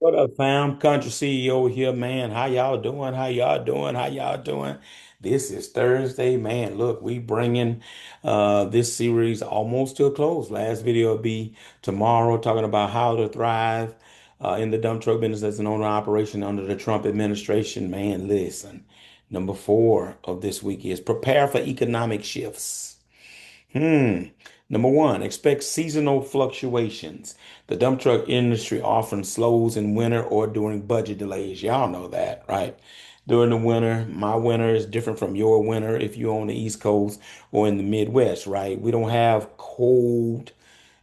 What up, fam? Country CEO here, man. How y'all doing? How y'all doing? How y'all doing? This is Thursday, man. Look, we bringing this series almost to a close. Last video will be tomorrow, talking about how to thrive in the dump truck business as an owner operation under the Trump administration. Man, listen. Number four of this week is prepare for economic shifts. Number one, expect seasonal fluctuations. The dump truck industry often slows in winter or during budget delays. Y'all know that, right? During the winter, my winter is different from your winter if you're on the East Coast or in the Midwest, right? We don't have cold,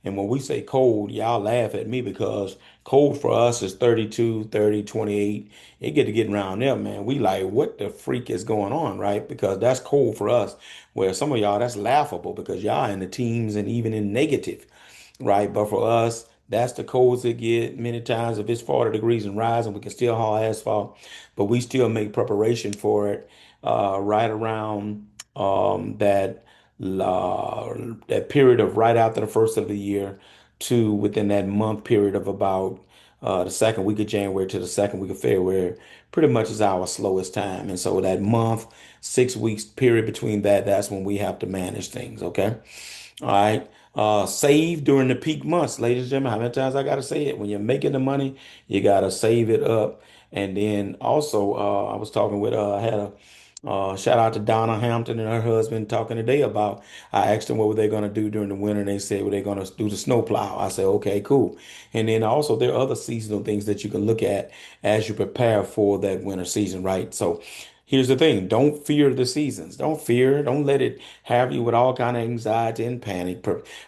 and when we say cold, y'all laugh at me because cold for us is 32, 30, 28. It get to get around there, man. We like, what the freak is going on, right? Because that's cold for us. Where some of y'all, that's laughable because y'all in the teens and even in negative, right? But for us, that's the coldest it get. Many times, if it's 40 degrees and rising, we can still haul asphalt, but we still make preparation for it right around that period of right after the first of the year to within that month period of about the second week of January to the second week of February, pretty much is our slowest time. And so that month, 6 weeks period between that, that's when we have to manage things. Okay. All right. Save during the peak months, ladies and gentlemen. How many times I gotta say it? When you're making the money, you gotta save it up. And then also, I was talking with, I had a shout out to Donna Hampton and her husband talking today about. I asked them what were they gonna do during the winter, and they said, well, they're gonna do the snow plow. I said, okay, cool. And then also there are other seasonal things that you can look at as you prepare for that winter season, right? So here's the thing. Don't fear the seasons. Don't fear. Don't let it have you with all kind of anxiety and panic.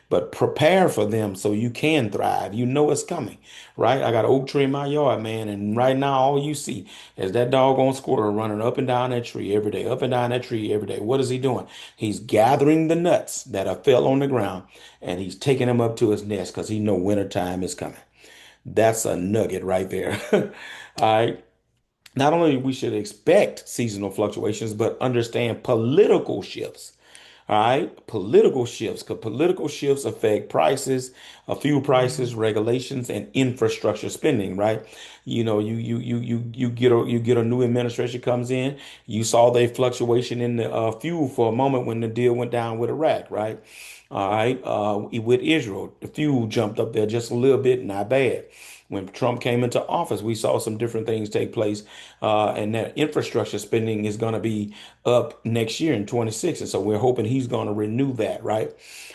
But prepare for them so you can thrive. You know it's coming, right? I got an oak tree in my yard, man, and right now all you see is that doggone squirrel running up and down that tree every day, up and down that tree every day. What is he doing? He's gathering the nuts that are fell on the ground and he's taking them up to his nest because he know wintertime is coming. That's a nugget right there. All right. Not only we should expect seasonal fluctuations, but understand political shifts. All right, political shifts, because political shifts affect prices, fuel prices, regulations, and infrastructure spending. Right, you get a new administration comes in. You saw the fluctuation in the fuel for a moment when the deal went down with Iraq. Right, all right, with Israel, the fuel jumped up there just a little bit, not bad. When Trump came into office, we saw some different things take place, and that infrastructure spending is going to be up next year in 26. And so we're hoping he's going to renew that, right?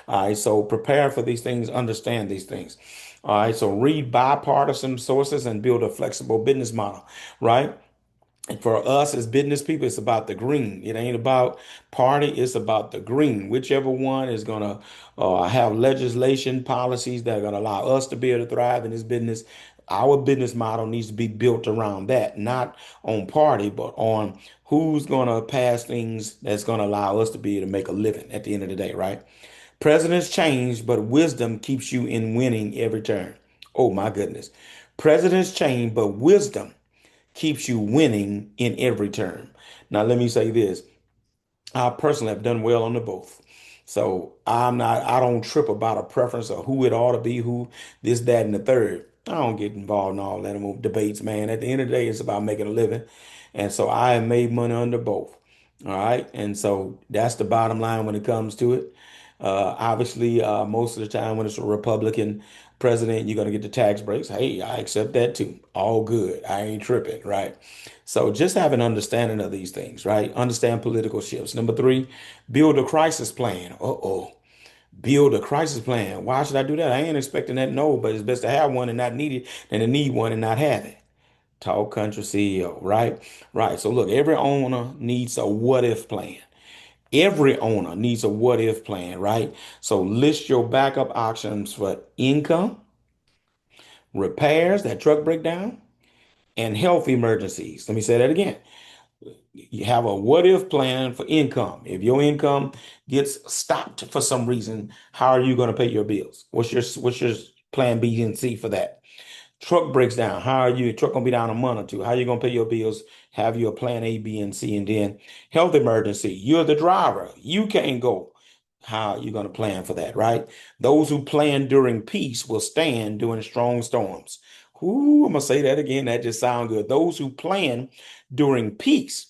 All right, so prepare for these things, understand these things. All right, so read bipartisan sources and build a flexible business model, right? And for us as business people, it's about the green. It ain't about party. It's about the green. Whichever one is going to have legislation policies that are going to allow us to be able to thrive in this business. Our business model needs to be built around that, not on party, but on who's going to pass things that's going to allow us to be able to make a living at the end of the day, right? Presidents change, but wisdom keeps you in winning every turn. Oh my goodness. Presidents change, but wisdom keeps you winning in every term. Now, let me say this. I personally have done well on the both. So I don't trip about a preference of who it ought to be, who this, that, and the third. I don't get involved in all that debates, man. At the end of the day, it's about making a living. And so I have made money under both. All right. And so that's the bottom line when it comes to it. Obviously, most of the time when it's a Republican president, you're going to get the tax breaks. Hey, I accept that too. All good. I ain't tripping, right? So just have an understanding of these things, right? Understand political shifts. Number three, build a crisis plan. Uh-oh. Build a crisis plan. Why should I do that? I ain't expecting that, no, but it's best to have one and not need it than to need one and not have it. Talk country CEO, right? Right. So look, every owner needs a what if plan. Every owner needs a what if plan, right? So list your backup options for income, repairs, that truck breakdown, and health emergencies. Let me say that again. You have a what if plan for income. If your income gets stopped for some reason, how are you going to pay your bills? What's your plan B and C for that? Truck breaks down. How are you? Truck gonna be down a month or two. How you gonna pay your bills? Have you a plan A, B, and C? And then health emergency. You're the driver. You can't go. How are you gonna plan for that, right? Those who plan during peace will stand during strong storms. Ooh, I'm gonna say that again. That just sounds good. Those who plan during peace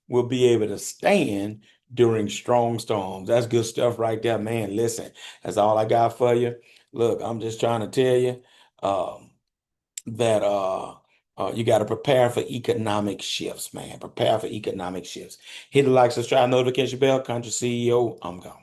will be able to stand during strong storms. That's good stuff right there, man. Listen, that's all I got for you. Look, I'm just trying to tell you um, that you got to prepare for economic shifts, man. Prepare for economic shifts. Hit the like, subscribe, notification bell. Country CEO, I'm gone.